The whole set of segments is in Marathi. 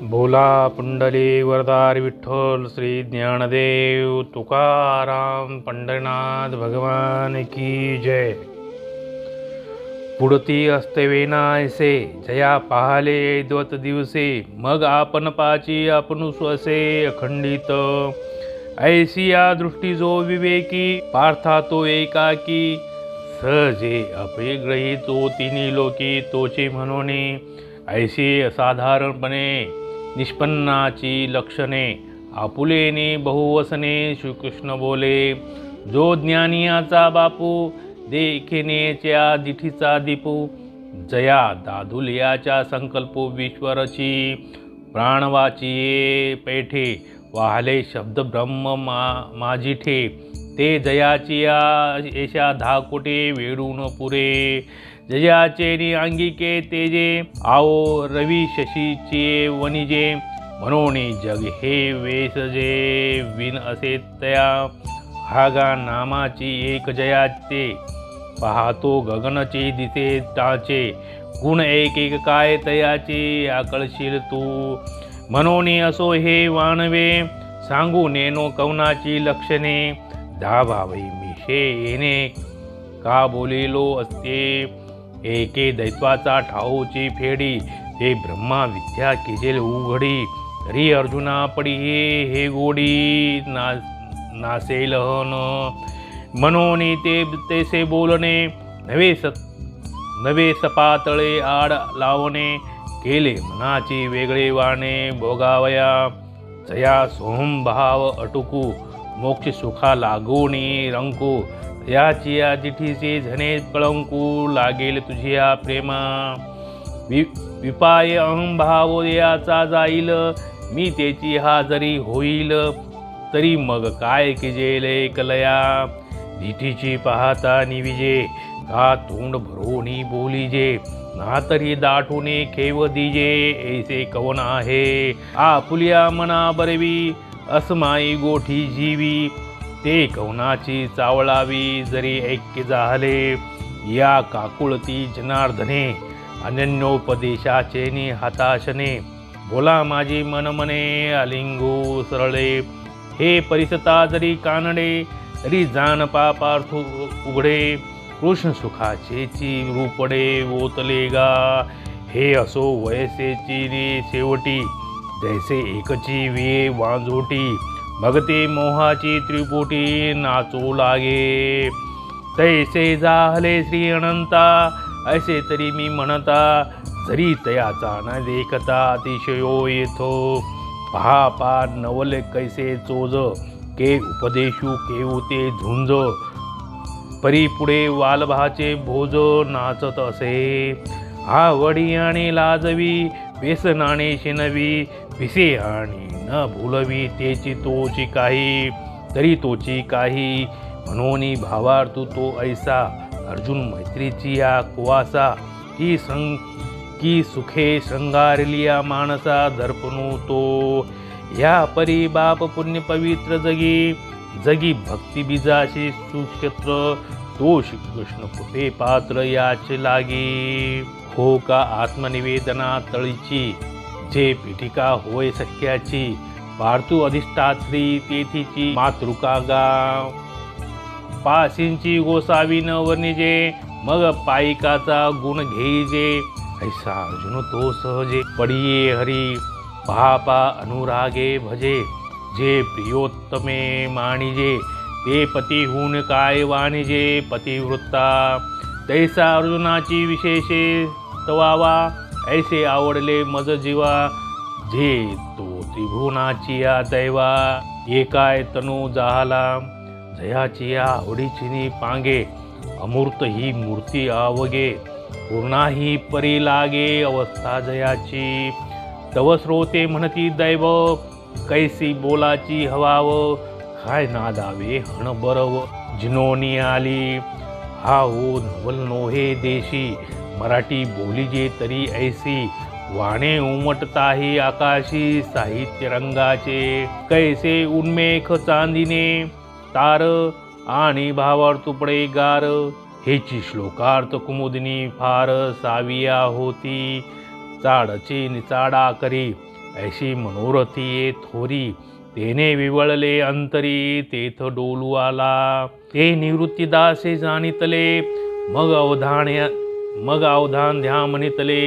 बोला पुंडली वरदार विठ्ठल श्री ज्ञानदेव तुकाराम पंढरीनाथ भगवान की जय। पुढती अस्तवेनायसे जया पाहले द्वत दिवसे, मग आपण पाची आपण स्वसे अखंडित। ऐसिया दृष्टी जो विवेकी, पार्था तो एकाकी, सहजे अपरिग्रही तो तिन्ही लोकी तोचे म्हणून। ऐसे असाधारणपणे निष्पन्नाची लक्षणे, आपुलेने बहुवसने श्रीकृष्ण बोले। जो ज्ञानियाचा बापू, देखिनेच्या दिठीचा दीपू, जया दादुलियाच्या संकल्पो विश्वरची। प्राणवाचिये पैठे, वाहले शब्द ब्रह्म माझिठे। ते जयाचिया येशा धाकोटे वेडून पुरे। जयाचे अंगिके तेजे, आओ रवी शशीचे वनिजे। म्हणून जग हे वेसजे विन असे तया, हागा नामाची एक जयाचे। पाहतो गगनचे दिसे टाचे, गुण एक एक काय तयाचे आकळशील तू। म्हणून असो हे वानवे, सांगू नेनो कवनाची लक्षणे। धाभावी मिशे येणे, का बोलेलो असते एके दैत्वाचा ठाऊची फेडी। ते ब्रह्मा विद्या केजेल उघडी, तरी अर्जुना पडी हे गोडी नासेल हन। म्हणून ते तेसे बोलणे, नवे सपातळे आड लावणे। केले मनाची वेगळे वाणे भोगावया, जया सोहंभाव अटुकू। मोक्ष सुखा लागूनी रंकू, याची या दिठीचे झणे कळंकू। लागेल तुझ्या प्रेमा विपाय अहंभाव याचा जाईल। मी त्याची हाजरी होईल, तरी मग काय किजेले कलया। दिठीची पाहता निविजे, का तोंड भरोनी बोलीजे। ना तरी दाटूने खेव दिजे, ऐसे कवन आहे। आपुल्या मना बरवी, असमाई गोठी जीवी। ते कवनाची चावळावी, जरी ऐक्य झाले। या काकुळती जनार्दने, अनन्योपदेशाचे हताशने। बोला माझी मन मने अलिंगू सरळे। हे परिसता जरी कानडे, तरी जाण पापार्थ उघडे। कृष्ण सुखाचेची रूपडे ओतले गा, हे असो वयसेची रे शेवटी। जैसे एकची वे वांजोटी, मग ते मोहाची त्रिपुटी नाचू लागे। तैसे झाले श्री अनंता, ऐसे तरी मी म्हणता। जरी तयाचा न देखता अतिशयो येथो। पहा नवले कैसे चोज, के उपदेशू केऊ ते झुंज। परी पुढे वालभाचे भोज नाचत असे। आवडी आणि लाजवी, व्यसनाने शिनवी। पिसे आणि न भुलवी तेची तोची काही, तरी तोची काही। म्हणून भावार्थ तो ऐसा, अर्जुन मैत्रीची या कुवासा। की सुखे शृंगारलिया मानसा दर्पणू तो। या परी बाप पुण्य पवित्र जगी, जगी भक्ती बीजाशी सुक्षेत्र। तो श्रीकृष्ण कृपे पात्र याचे लागी। हो का आत्मनिवेदना तळीची, जे पीठिका होय सख्याची। पार्थू अधिष्ठात्री तेथीची मातृका गाव। पासींची गोसावी न वर्णिजे, मग पायिकाचा गुण घेईजे। ऐसा अर्जुन तो सहजे पडिये हरी, पहा अनुरागे भजे। जे प्रियोत्तमे मानिजे, ते पतीहून काय वाणिजे पतिवृत्ता। तैसा अर्जुनाची विशेषे तवावा, ऐसे आवडले मज जीवा। जे तो त्रिभुवनाची या दैवा, एकाय तनु जाहला। जयाची या आवडीची पांगे, अमूर्त ही मूर्ती आवगे। पूर्णा ही परी लागे अवस्था जयाची। तव श्रोते म्हणती दैव, कैसी बोलाची हवाव। काय नादावे हण बरव, जिनोनी आली। हा ओ नवल नोहे देशी, मराठी बोलीजे तरी ऐसी। वाणे उमटताही आकाशी, साहित्य रंगाचे। कैसे उन्मेख चांदीने तार, आणि भावार्थ तुपडे गार। हेची श्लोकार्थ कुमुदिनी फार साविया होती। चाडचे निचाडा करी, ऐशी मनोरथी ये थोरी तेने विवळले अंतरी तेथ डोलू आला ते निवृत्तीदासे जाणितले मग अवधान ध्या म्हणितले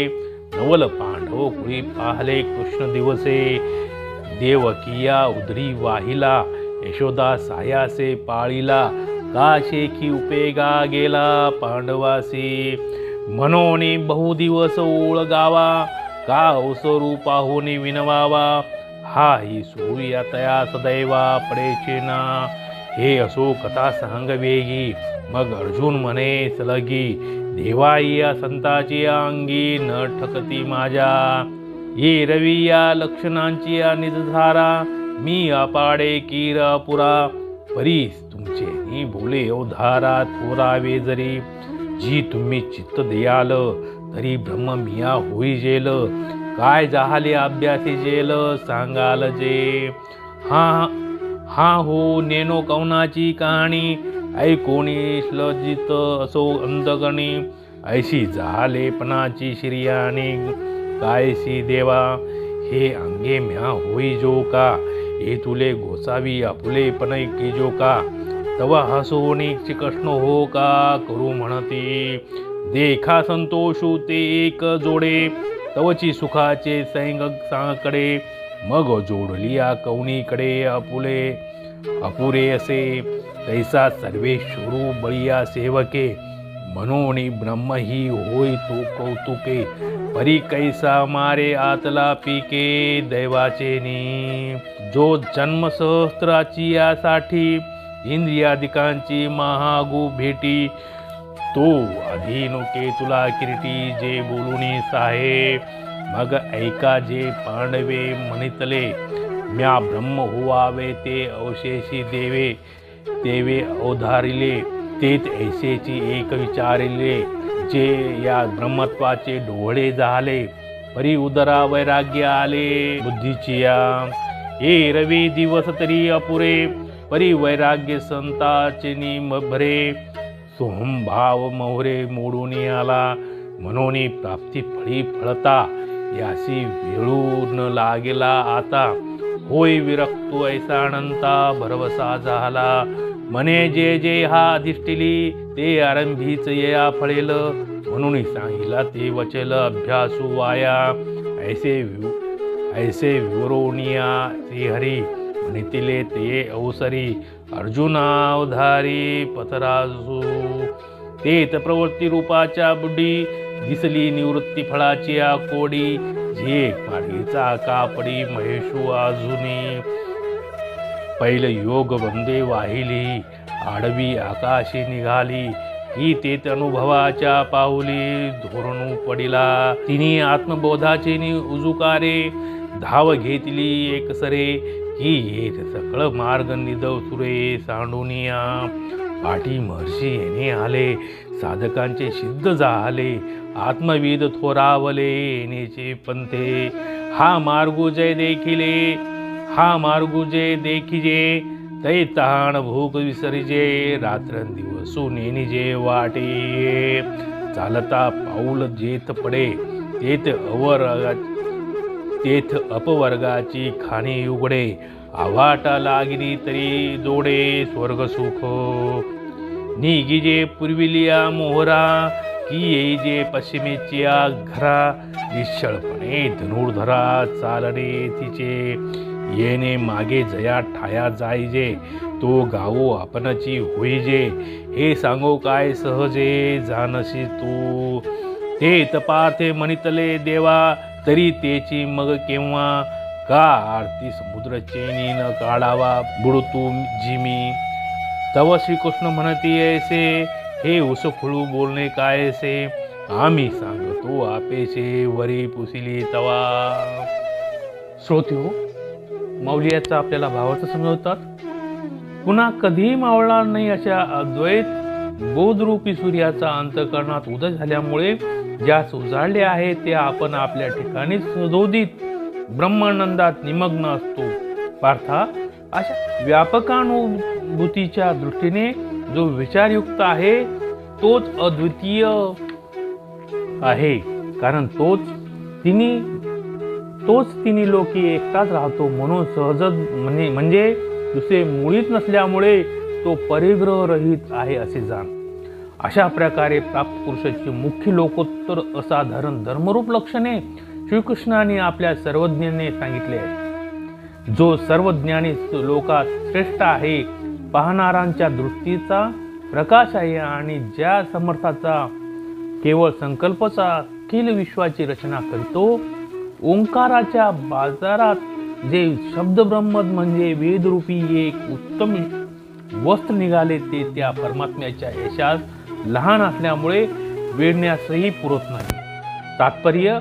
नवल पांडव कुळी पाहले कृष्ण दिवसे देवकिया उदरी वाहिला यशोदा सायासे पाळीला काशेखी उपेगा गेला पांडवासी मनोनी बहुदिवस ओळगावा का अवसरू पाहुनी विनवावा हा ही सूर्या तया सदैवा पडेचे ना हे असो कथा सांग वेगी मग अर्जुन म्हणे सलगी देवाई या संताची अंगी न ठकती माझ्या ये रवी या लक्षणांची या निजधारा मी अपाडे कीर पुरा परीस तुमचे नि बोले अवधारा थोरावे जरी जी तुम्ही चित्त देयाल तरी ब्रह्म मिया होई जेल काय जाहले अभ्यासी जेल सांगाल जे हा हो नेनो कवनाची कहाणी ऐकोणी श्लजित असो अंतगणी ऐशी जालेपणाची श्रियाने कायसी देवा हे अंगे म्या होई जो का हे तुले गोसावी आपुले पण की जो का तवा हसोनी चिकष्ण हो का करू म्हणती देखा संतोषू ते एक जोडे तवची सुखाचे सैंग सांगकडे मग जोडलिया कवनीकडे अपुरे असे तैसा सर्वेश्वरू बळिया सेवके मनोनी ब्रह्म ही होय तो कौतुके परी कैसा मारे आतला पिके दैवाचे नी जो जन्म सहस्त्राची यासाठी इंद्रियादिकांची महागू भेटी तो अधीनो केतुला किरीटी जे बोलुनी साहे मग ऐका जे पांडवे म्हणितले म्या ब्रह्म हुवावे ते अवशेषी देवे अवधारिले तेच ऐसेची एक विचारिले जे या ब्रह्मत्वाचे डोळे झाले परी उदरा वैराग्य आले बुद्धीची या हे रवी दिवस तरी अपुरे परी वैराग्य संताचे भरे सोहम भाव मोहरे मोडून आला मनोनी प्राप्ती फळी फळता यासी वेळू न लागेला आता होय विरक्तो ऐसा अनंता भरवसा झाला मने जे जे हा अधिष्ठिली ते आरंभीच या फळेल म्हणून सांगितला ते वचल अभ्यासू वाया ऐसे विवरोनिया श्रीहरी म्हणितिले ते अवसरी अर्जुनावधारी पथराजू तेत प्रवृत्ती रूपाच्या बुडी दिसली निवृत्ती फळाची कोडी जे पाडीचा कापडी महेशू अजूनी पैल योग वंदे वाहिली आडवी आकाशी निघाली की तेत अनुभवाच्या पाऊली धोरणू पडिला तिने आत्मबोधाचे उजुकारे धाव घेतली एकसरे की येत सकळ मार्ग निदव सुरे सांडुनिया पाठी महर्षी येणे आले साधकांचे सिद्ध झाले आत्मविद थोरावले येण्याचे पंथे हा मार्गुजय देखिजे तै तहान भूक विसरिजे रात्रंदिवसू नेनिजे वाटे चालता पाऊल जेथ पडे तेथ अपवर्गाची खाणी उघडे आवाटा लागली तरी जोडे स्वर्ग सुख निगिजे पूर्विलिया मोहरा की येईजे पश्चिमेच्या घरा निश्चळपणे धनुर्धरा चालणे तिचे येणे मागे जया ठाया जायजे तो गावो आपणची होईजे हे सांगो काय सहजे जानशी तू ते तपाथे म्हणितले देवा तरी तेची मग केव्हा का आरती समुद्र चेनी न काढावा बुडतू जिमी तव श्रीकृष्ण म्हणती ऐसे हे उसखुळू बोलणे कायसे आम्ही सांगतो आपेचे वरी पुसिली तवा श्रोत्यो माऊलीचा आपल्याला भावार्थ समजवतात पुन्हा कधीही मावळणार नाही अशा अद्वैत बोधरूपी सूर्याचा अंतःकरणात उदय झाल्यामुळे ज्यास उजाडले आहे ते आपण आपल्या ठिकाणी सदोदित ब्रह्मानंदात निमग्न असतो पार्था अशा व्यापकानुभूतीच्या दृष्टीने जो विचारयुक्त आहे तोच अद्वितीय आहे कारण तोच तिन्ही तोच तिन्ही लोकी एकटाच राहतो म्हणून सहजच म्हणजे दुसरे मुळीच नसल्यामुळे तो परिग्रह रहित आहे असे जाण. अशा प्रकारे प्राप्त पुरुषाची मुख्य लोकोत्तर असाधारण धर्मरूप लक्षणे श्रीकृष्णाने आपल्या सर्वज्ञाने सांगितले आहे. जो सर्वज्ञानी लोकात श्रेष्ठ आहे, पाहणाऱ्यांच्या दृष्टीचा प्रकाश आहे आणि ज्या समर्थाचा केवळ संकल्पचा अखिल विश्वाची रचना करतो, ओंकाराच्या बाजारात जे शब्द ब्रह्म म्हणजे वेदरूपी एक उत्तम वस्त्र निघाले ते त्या परमात्म्याच्या यशास लहान असल्यामुळे वेढण्यासही पुरत नाही. तात्पर्य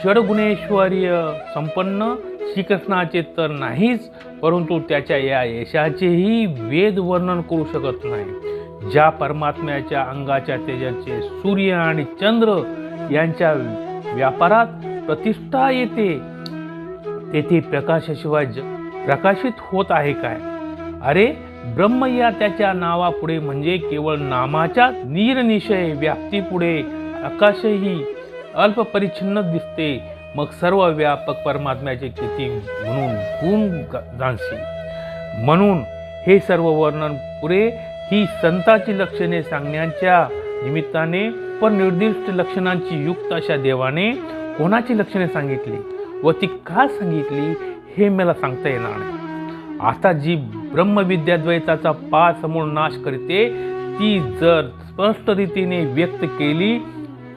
षड्गुणेश्वर्य संपन्न श्रीकृष्णाचे तर नाहीच, परंतु त्याच्या या यशाचेही वेद वर्णन करू शकत नाही. ज्या परमात्म्याच्या अंगाच्या तेजाचे सूर्य आणि चंद्र यांच्या व्यापारात प्रतिष्ठा येते, तेथे प्रकाशाशिवाय प्रकाशित होत आहे काय? अरे ब्रह्म या त्याच्या नावापुढे म्हणजे केवळ नामाच्या निरनिशय व्याप्तीपुढे आकाशही अल्प परिच्छिन्न दिसते. मग सर्व व्यापक परमात्म्याचे किती म्हणून गुण जाणशी. म्हणून हे सर्व वर्णन पुरे ही संताची लक्षणे सांगण्याच्या निमित्ताने पण निर्दिष्ट लक्षणांची युक्त अशा देवाने कोणाची लक्षणे सांगितली व ती का सांगितली हे मला सांगता येणार नाही. आता जी ब्रह्मविद्याद्वैताचा पाच समूळ नाश करते ती जर स्पष्ट रीतीने व्यक्त केली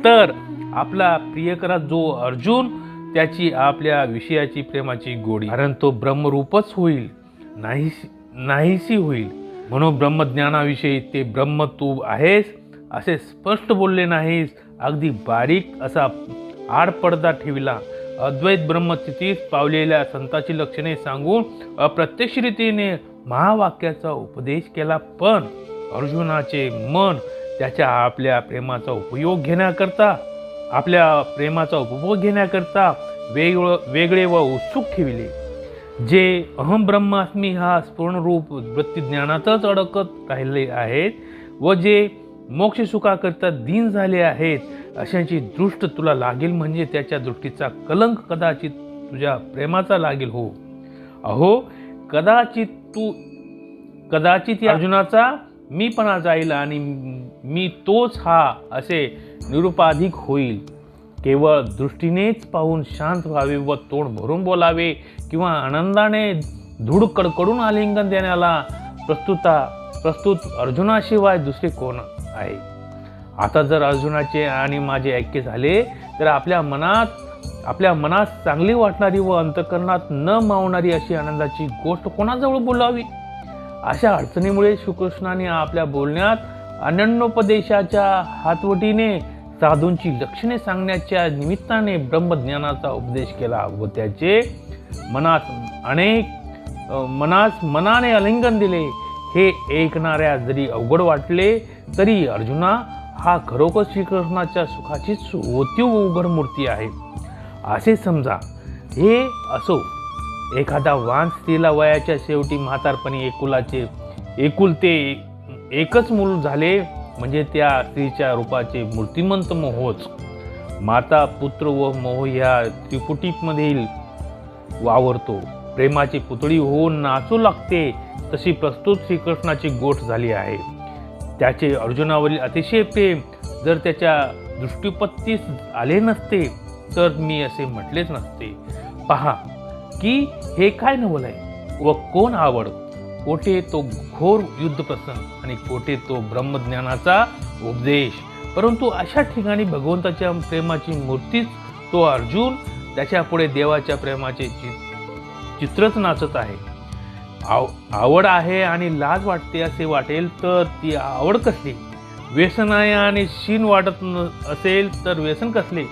तर आपला प्रियकरा जो अर्जुन त्याची आपल्या विषयाची प्रेमाची गोडी, कारण तो ब्रह्मरूपच होईल, नाहीशी होईल. म्हणून ब्रह्मज्ञानाविषयी ते ब्रह्म तू आहेस असे स्पष्ट बोलले नाहीस, अगदी बारीक असा आडपडदा ठेवला. अद्वैत ब्रह्मस्थितीत पावलेल्या संताची लक्षणे सांगून अप्रत्यक्ष रीतीने महावाक्याचा उपदेश केला. पण अर्जुनाचे मन त्याच्या आपल्या प्रेमाचा उपभोग घेण्याकरता वेगळे व उत्सुक ठेवले. जे अहम ब्रह्मास्मी हा पूर्णरूप वृत्तीज्ञानातच अडकत राहिले आहेत व जे मोक्ष सुखाकरता दीन झाले आहेत, अशांची दृष्ट तुला लागेल म्हणजे त्याच्या दृष्टीचा कलंक कदाचित तुझ्या प्रेमाचा लागेल. हो अहो कदाचित या अर्जुनाचा मीपणा जाईल आणि मी तोच हा असे निरुपाधिक होईल. केवळ दृष्टीनेच पाहून शांत व्हावे व तोंड भरून बोलावे किंवा आनंदाने धूड कडकडून आलिंगन देण्याला प्रस्तुत अर्जुनाशिवाय दुसरे कोण आहे? आता जर अर्जुनाचे आणि माझे ऐक्य झाले तर आपल्या मनात चांगली वाटणारी व अंतःकरणात न मावणारी अशी आनंदाची गोष्ट कोणाजवळ बोलावी? अशा अडचणीमुळे श्रीकृष्णाने आपल्या बोलण्यात अनन्योपदेशाच्या हातवटीने साधूंची लक्षणे सांगण्याच्या निमित्ताने ब्रह्मज्ञानाचा उपदेश केला व त्याचे मनाने आलिंगन दिले. हे ऐकणाऱ्या जरी अवघड वाटले तरी अर्जुना हा खरोखर श्रीकृष्णाच्या सुखाचीच होती उघड मूर्ती आहे असे समजा. हे असो, एखादा वान स्त्रीला वयाच्या शेवटी म्हातारपणी एकुलते एकच मूल झाले म्हणजे त्या स्त्रीच्या रूपाचे मूर्तिमंत मोहच. माता पुत्र व मोह ह्या त्रिपुटीमधील वावरतो. प्रेमाची पुतळी होऊन नाचू लागते तशी प्रस्तुत श्रीकृष्णाची गोष्ट झाली आहे. त्याचे अर्जुनावरील अतिशय प्रेम जर त्याच्या दृष्टीपत्तीस आले नसते तर मी असे म्हटलेच नसते. पहा की हे काय नवल आहे व कोण आवड. कोठे तो घोर युद्ध प्रसंग आणि कोठे तो ब्रह्मज्ञानाचा उपदेश. परंतु अशा ठिकाणी भगवंताच्या प्रेमाची मूर्तीच तो अर्जुन त्याच्या पुढे देवाच्या प्रेमाचे चित्रच नाचत आहे. आवड आहे आणि लाज वाटते असे वाटेल तर ती आवड कसली? व्यसन आहे आणि शीन वाटत असेल तर व्यसन कसले?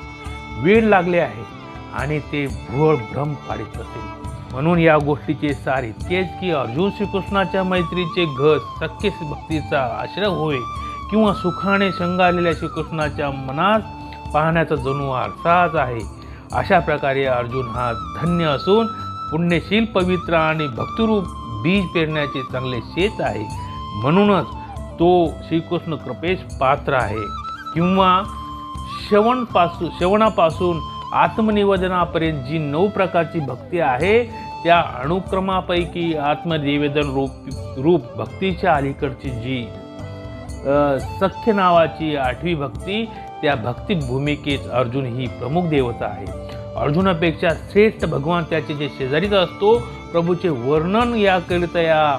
वेळ लागले आहे आणि ते भोळ भ्रम पाडित असेल. म्हणून या गोष्टीचे सार इतकेच की अर्जुन श्रीकृष्णाच्या मैत्रीचे घर सख्य भक्तीचा आश्रय होय किंवा सुखाने शंगारलेल्या श्रीकृष्णाच्या मनात पाहण्याचा जणू आरसाच आहे. अशा प्रकारे अर्जुन हा धन्य असून पुण्यशील पवित्र आणि भक्तिरूप बीज पेरण्याचे चांगले शेत आहे. म्हणूनच तो श्रीकृष्ण कृपेस पात्र आहे. किंवा श्रवणापासून आत्मनिवेदनापर्यंत जी 9 प्रकारची भक्ती आहे, त्या अनुक्रमापैकी आत्मनिवेदन रूप भक्तीच्या अलीकडची जी सख्य नावाची 8वी भक्ती, त्या भक्ती भूमिकेत अर्जुन ही प्रमुख देवता आहे. अर्जुनापेक्षा श्रेष्ठ भगवान त्याचे जे शेजारीच असतो. प्रभूचे वर्णन याकरिता या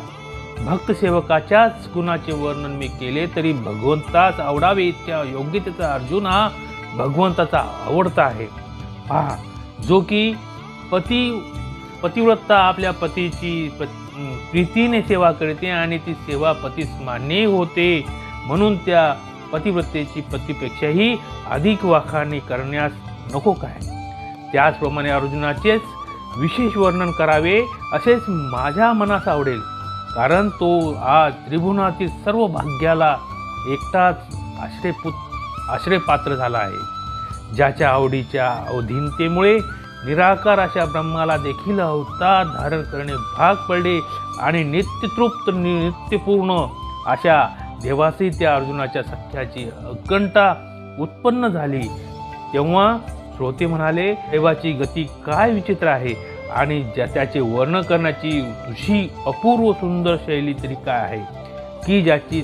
भक्त सेवकाच्याच गुणाचे वर्णन मी केले तरी भगवंताच आवडावे इतक्या योग्यतेचा अर्जुन हा भगवंताचा आवडता आहे. पहा, जो की पतिव्रता आपल्या पतीची प्रीतीने सेवा करते आणि ती सेवा पतीस मान्य होते, म्हणून त्या पतिव्रतेची पतीपेक्षाही अधिक वाखाणी करण्यास नको काय. त्याचप्रमाणे अर्जुनाचेच विशेष वर्णन करावे असेच माझ्या मनास आवडेल, कारण तो आज त्रिभुवनातील सर्व भाग्याला एकटाच आश्रयपात्र झाला आहे. ज्याच्या आवडीच्या अधीनतेमुळे निराकार अशा ब्रह्माला देखील अवतार धारण करणे भाग पडले आणि नित्यतृप्त नित्यपूर्ण अशा देवासी त्या अर्जुनाच्या सख्याची अकंठा उत्पन्न झाली. तेव्हा श्रोते म्हणाले, देवाची गती काय विचित्र आहे आणि त्याचे वर्णन करण्याची तुझी अपूर्व सुंदर शैली तरी काय आहे की ज्याची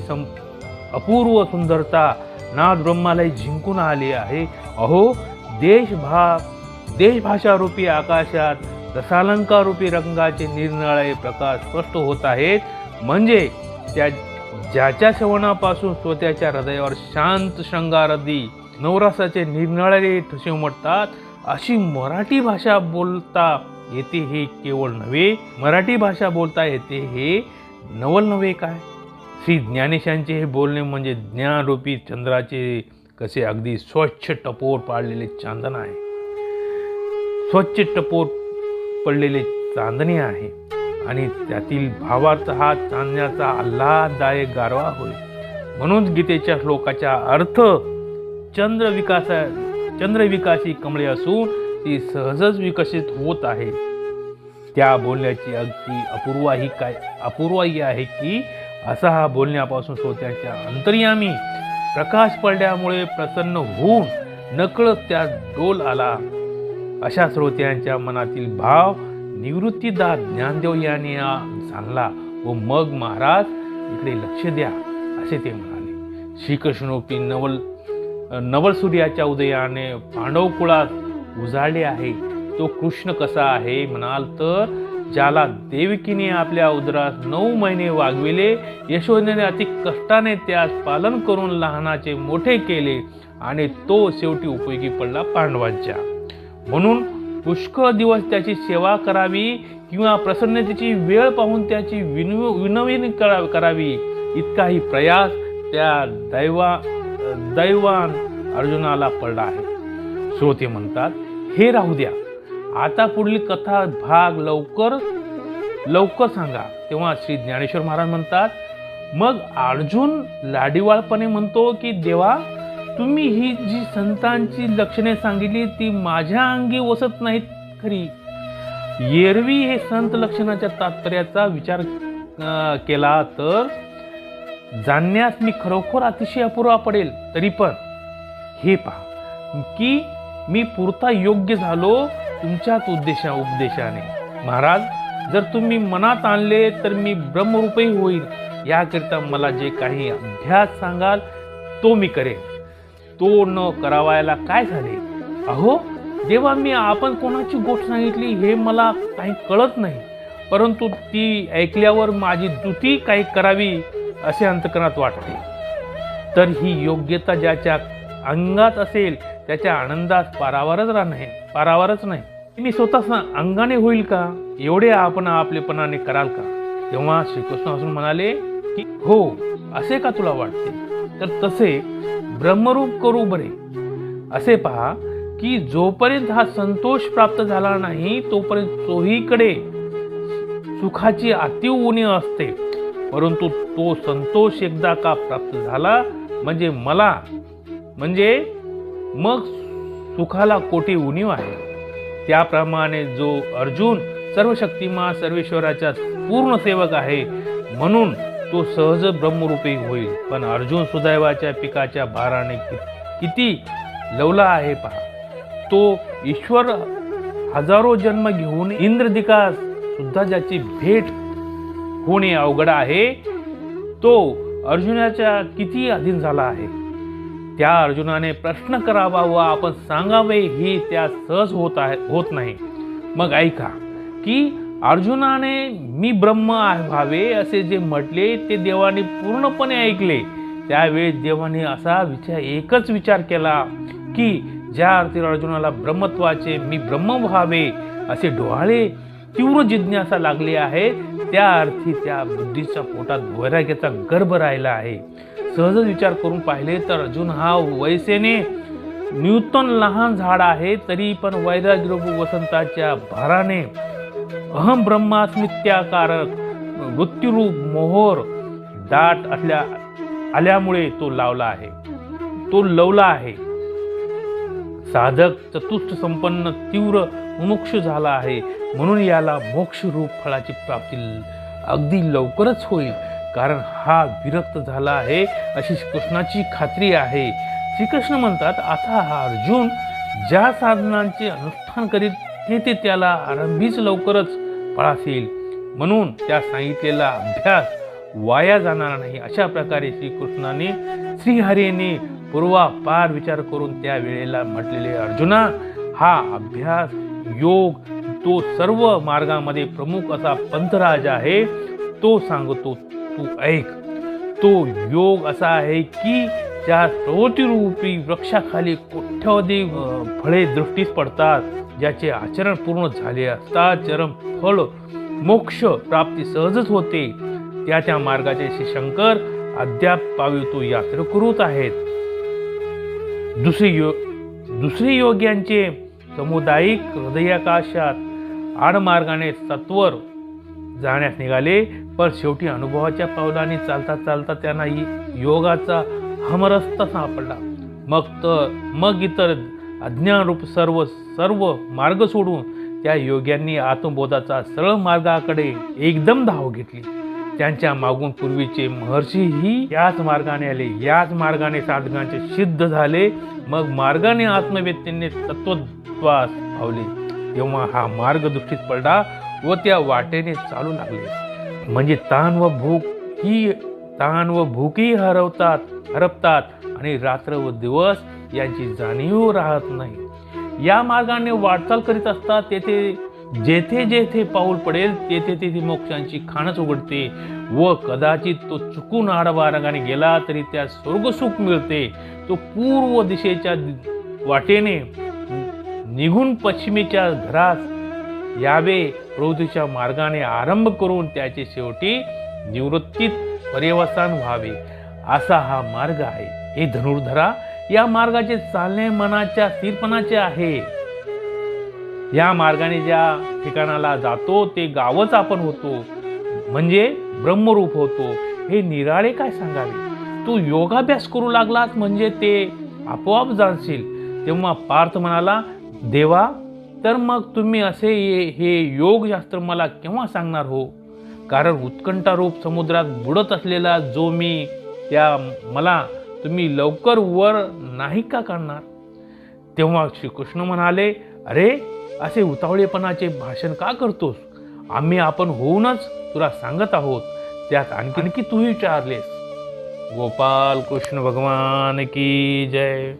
अपूर्व सुंदरता नाद ब्रह्मालाही जिंकून आली आहे. अहो, देशभाषारूपी आकाशात रसालंकारूपी रंगाचे निरनिराळे प्रकाश स्पष्ट होत आहेत. म्हणजे ज्याच्या श्रवणापासून श्रोत्याच्या हृदयावर शांत शृंगारादी नवरसाचे निरनिराळे ठसे उमटतात, अशी मराठी भाषा बोलता येते हे केवळ नव्हे, मराठी भाषा बोलता येते हे नवल नव्हे काय. श्री ज्ञानेशांचे हे बोलणे म्हणजे ज्ञानरूपी चंद्राचे कसे अगदी स्वच्छ टपोर पाडलेले चांदण आहे, स्वच्छ टपोर पडलेले चांदणे आहे आणि त्यातील भावार्थ हा चांदण्याचा आल्हाददायक गारवा होय. म्हणून गीतेच्या श्लोकाचा अर्थ चंद्रविकासी कमळे असून ती सहजच विकसित होत आहे. त्या बोलण्याची अगदी अपूर्वाई आहे की असा हा बोलण्यापासून श्रोत्याच्या अंतर्यामी प्रकाश पडल्यामुळे प्रसन्न होऊन नकळत त्या डोल आला. अशा श्रोत्यांच्या मनातील भाव निवृत्तीदास ज्ञानदेव यांनी जाणला व मग महाराज इकडे लक्ष द्या असे ते म्हणाले. श्रीकृष्णोपी नवल सूर्याच्या उदयाने पांडव कुळात उजाडले आहे. तो कृष्ण कसा आहे म्हणाल तर ज्याला देवकीने आपल्या उदरात 9 महिने वागविले, यशोदेने अति कष्टाने त्यास पालन करून लहानाचे मोठे केले आणि तो शेवटी उपयोगी पडला पांडवांच्या. म्हणून पुष्कळ दिवस त्याची सेवा करावी किंवा प्रसन्नतेची वेळ पाहून त्याची विनवणी करावी इतकाही प्रयास त्या दैवान अर्जुनाला पडला आहे. श्रोते म्हणतात, हे राहू द्या, आता पुढील कथा भाग लवकर सांगा. तेव्हा श्री ज्ञानेश्वर महाराज म्हणतात, मग अर्जुन लाडीवाळपणे म्हणतो की देवा, तुम्ही ही जी संतांची लक्षणे सांगितली ती माझ्या अंगी वसत नाहीत खरी. एरवी हे संत लक्षणाच्या तात्पर्याचा विचार केला तर जाणण्यास मी खरोखर अतिशय अपूर्वा पडेल. तरी पण हे पहा की मी पुरता योग्य झालो तुमच्याच उपदेशाने. महाराज, जर तुम्ही मनात आणले तर मी ब्रह्मरूपही होईल. याकरिता मला जे काही अभ्यास सांगाल तो मी करेन. तो न करावायला काय झाले. अहो जेव्हा मी आपण कोणाची गोष्ट सांगितली हे मला काही कळत नाही, परंतु ती ऐकल्यावर माझी दुती काही करावी असे अंतकरणात वाटते. तर ही योग्यता ज्याच्या अंगात असेल त्याच्या आनंदात पारावारच नाही. मी स्वतः अंगाने होईल का, एवढे आपण आपलेपणाने कराल का. तेव्हा श्रीकृष्ण असून म्हणाले की हो, असे का तुला वाटते, तर तसे ब्रह्मरूप करू बरे. असे पहा की जोपर्यंत हा संतोष प्राप्त झाला नाही तोपर्यंत चोहीकडे सुखाची अति उणीव असते, परंतु तो संतोष एकदा का प्राप्त झाला म्हणजे मग सुखाला कोटी उणीव आहे. त्याप्रमाणे जो अर्जुन सर्वशक्तिमान सर्वेश्वराचा पूर्ण सेवक आहे म्हणून तो सहज ब्रह्मरूपी होईल. पण अर्जुन सुदैवाच्या पिकाच्या भाराने किती लवला आहे पहा. तो ईश्वर हजारो जन्म घेऊन इंद्रदिका सुद्धा ज्याची भेट होणे अवघड आहे, तो अर्जुनाच्या किती अधीन झाला आहे. त्या अर्जुनाने प्रश्न करावा व आपण सांगावे ही त्या सहज होत नाही. मग ऐका की अर्जुनाने मी ब्रह्म व्हावे असे जे म्हटले ते देवाने पूर्णपणे ऐकले. त्यावेळी देवाने असा एकच विचार केला की ज्या अर्थी अर्जुनाला ब्रह्मत्वाचे मी ब्रह्म व्हावे असे डोहाळे तीव्र जिज्ञासा लागली आहे, त्या अर्थी त्या बुद्धीच्या पोटात वैराग्याचा गर्भ राहिला आहे. सहज विचार करून पाहिले तर अर्जुन हा वयसेने न्यूटन लहान झाड आहे, तरी पण वैराग्यरूप वसंताच्या भाराने अहम ब्रह्मास्मित्याकारक मृत्यूरूप मोहोर दाट आल्यामुळे तो लवला आहे. साधक चतुष्ट संपन्न तीव्र मुमुक्ष झाला आहे, म्हणून याला मोक्ष रूप फळाची प्राप्ती अगदी लवकरच होईल, कारण हा विरक्त झाला आहे अशी कृष्णाची खात्री आहे. श्रीकृष्ण म्हणतात, आता हा अर्जुन ज्या साधनांचे अनुष्ठान करीत ते त्याला आरंभीच लवकरच फळासील, म्हणून त्या सांगितलेला अभ्यास वाया जाणार नाही. अशा प्रकारे श्रीकृष्णाने श्रीहरीने पूर्वापार विचार करून त्या वेळेला म्हटलेले, अर्जुना हा अभ्यास योग तो सर्व मार्गामध्ये प्रमुख असा पंथराज आहे, तो सांगतो तू ऐक. तो योग असा आहे की ज्या प्रवृत्तीरूपी वृक्षाखाली कोट्यावधी फळे दृष्टीस पडतात, ज्याचे आचरण पूर्ण झाले असता चरम फळ मोक्ष प्राप्ती सहजच होते. त्या मार्गाचे श्री शंकर अद्याप पावितो यात्रेकरूच आहेत. दुसरे योग्यांचे सामुदायिक हृदयाकाशात आडमार्गाने सत्वर जाण्यास निघाले, पण शेवटी अनुभवाच्या पावलाने चालता चालता त्यांना योगाचा हमरस्ता सापडला. मग इतर अज्ञानरूप सर्व मार्ग सोडून त्या योग्यांनी आत्मबोधाचा सरळ मार्गाकडे एकदम धाव घेतली. त्यांच्या मागून पूर्वीचे महर्षीही याच मार्गाने आले, याच मार्गाने साधकांचे सिद्ध झाले. मग मार्गाने आत्मवेत्तेने तत्वत्वास पावले, तेव्हा हा मार्ग दृष्टीस पडला व त्या वाटेने चालू लागले. म्हणजे ताण व भूकही हरपतात आणि रात्र व दिवस यांची जाणीव राहत नाही. या मार्गाने वाटचाल करीत असतात जेथे जेथे पाऊल पडेल तेथे मोक्षांची खाणच उघडते व कदाचित तो चुकून आडवा मार्गाने गेला तरी त्या स्वर्गसुख मिळते. तो पूर्व दिशेच्या वाटेने निघून पश्चिमेच्या घरास यावे, प्रवृत्तीच्या मार्गाने आरंभ करून त्याचे शेवटी निवृत्तीत पर्यवसान व्हावे, असा हा मार्ग आहे. हे धनुर्धरा, या मार्गाचे चालणे मनाच्या स्थिरपणाचे आहे. या मार्गाने ज्या ठिकाणाला जातो ते गावच आपण होतो, म्हणजे ब्रह्मरूप होतो. हे निराळे काय सांगावे. तू योगाभ्यास करू लागलास म्हणजे ते आपोआप जाणशील. तेव्हा पार्थ म्हणाला, देवा तर मग तुम्ही असे हे योगशास्त्र मला केव्हा सांगणार हो. कारण उत्कंठारूप समुद्रात बुडत असलेला जो मी, त्या मला तुम्ही लवकर वर नाही का काढणार. तेव्हा श्रीकृष्ण म्हणाले, अरे असे उतावळेपणाचे भाषण का करतोस. आम्ही आपण होऊनच तुला सांगत आहोत. त्यात आणखी तू विचारलेस. गोपाल कृष्ण भगवान की जय.